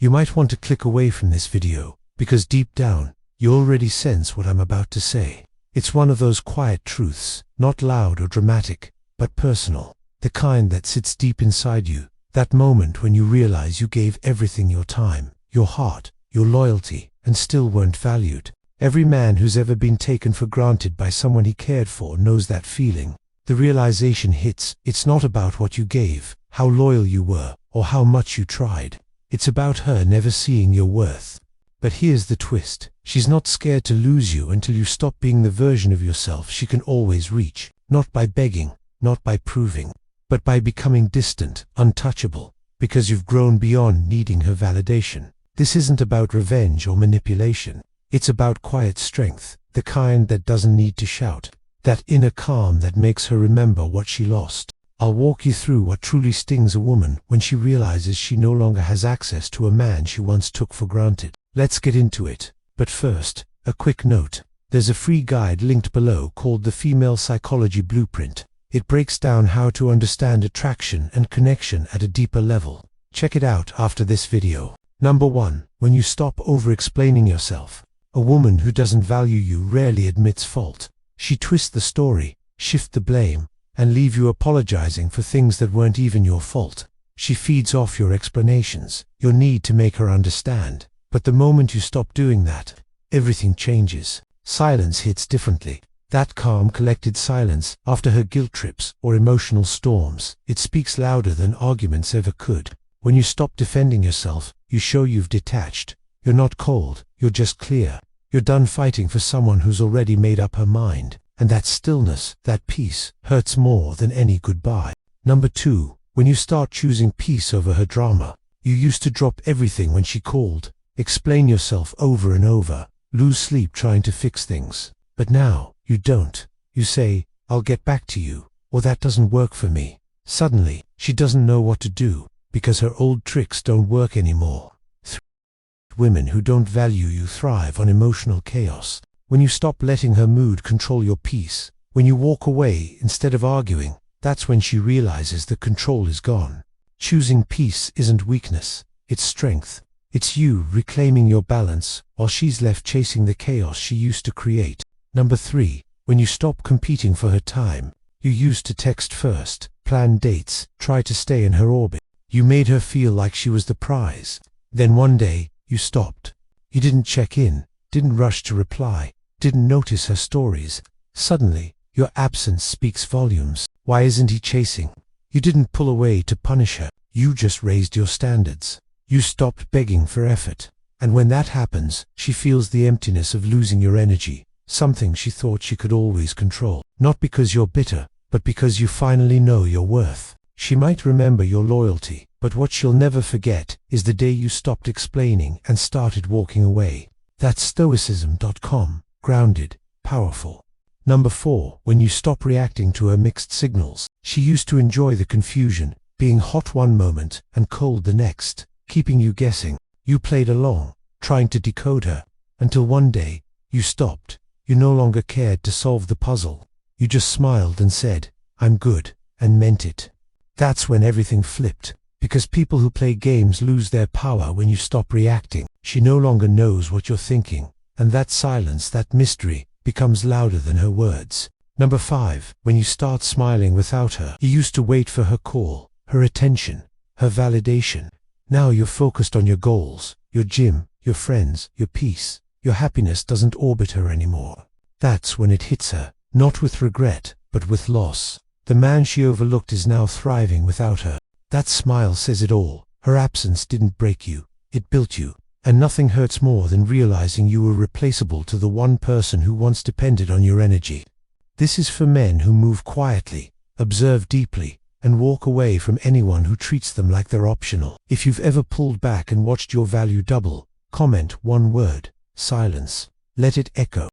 You might want to click away from this video, because deep down, you already sense what I'm about to say. It's one of those quiet truths, not loud or dramatic, but personal. The kind that sits deep inside you, that moment when you realize you gave everything, your time, your heart, your loyalty, and still weren't valued. Every man who's ever been taken for granted by someone he cared for knows that feeling. The realization hits, it's not about what you gave, how loyal you were, or how much you tried. It's about her never seeing your worth. But here's the twist. She's not scared to lose you until you stop being the version of yourself she can always reach. Not by begging, not by proving, but by becoming distant, untouchable, because you've grown beyond needing her validation. This isn't about revenge or manipulation. It's about quiet strength, the kind that doesn't need to shout, that inner calm that makes her remember what she lost. I'll walk you through what truly stings a woman when she realizes she no longer has access to a man she once took for granted. Let's get into it. But first, a quick note. There's a free guide linked below called the Female Psychology Blueprint. It breaks down how to understand attraction and connection at a deeper level. Check it out after this video. Number 1. When you stop over-explaining yourself. A woman who doesn't value you rarely admits fault. She twists the story, shifts the blame, and leave you apologizing for things that weren't even your fault. She feeds off your explanations, your need to make her understand. But the moment you stop doing that, everything changes. Silence hits differently. That calm, collected silence after her guilt trips or emotional storms, it speaks louder than arguments ever could. When you stop defending yourself, you show you've detached. You're not cold, you're just clear. You're done fighting for someone who's already made up her mind. And that stillness, that peace, hurts more than any goodbye. Number 2. When you start choosing peace over her drama. You used to drop everything when she called, explain yourself over and over, lose sleep trying to fix things. But now, you don't. You say, I'll get back to you, or that doesn't work for me. Suddenly, she doesn't know what to do, because her old tricks don't work anymore. Women who don't value you thrive on emotional chaos. When you stop letting her mood control your peace, when you walk away instead of arguing, that's when she realizes the control is gone. Choosing peace isn't weakness, it's strength. It's you reclaiming your balance while she's left chasing the chaos she used to create. Number 3. When you stop competing for her time. You used to text first, plan dates, try to stay in her orbit. You made her feel like she was the prize. Then one day, you stopped. You didn't check in, didn't rush to reply, didn't notice her stories. Suddenly, your absence speaks volumes. Why isn't he chasing? You didn't pull away to punish her. You just raised your standards. You stopped begging for effort. And when that happens, she feels the emptiness of losing your energy, something she thought she could always control. Not because you're bitter, but because you finally know your worth. She might remember your loyalty, but what she'll never forget is the day you stopped explaining and started walking away. That's Stoicism.com. Grounded, powerful. Number 4. When you stop reacting to her mixed signals. She used to enjoy the confusion, being hot one moment and cold the next, keeping you guessing. You played along, trying to decode her, until one day, you stopped. You no longer cared to solve the puzzle. You just smiled and said, I'm good, and meant it. That's when everything flipped, because people who play games lose their power when you stop reacting. She no longer knows what you're thinking, and that silence, that mystery, becomes louder than her words. Number 5. When you start smiling without her. You used to wait for her call, her attention, her validation. Now you're focused on your goals, your gym, your friends, your peace. Your happiness doesn't orbit her anymore. That's when it hits her, not with regret, but with loss. The man she overlooked is now thriving without her. That smile says it all. Her absence didn't break you, it built you. And nothing hurts more than realizing you were replaceable to the one person who once depended on your energy. This is for men who move quietly, observe deeply, and walk away from anyone who treats them like they're optional. If you've ever pulled back and watched your value double, comment one word: silence. Let it echo.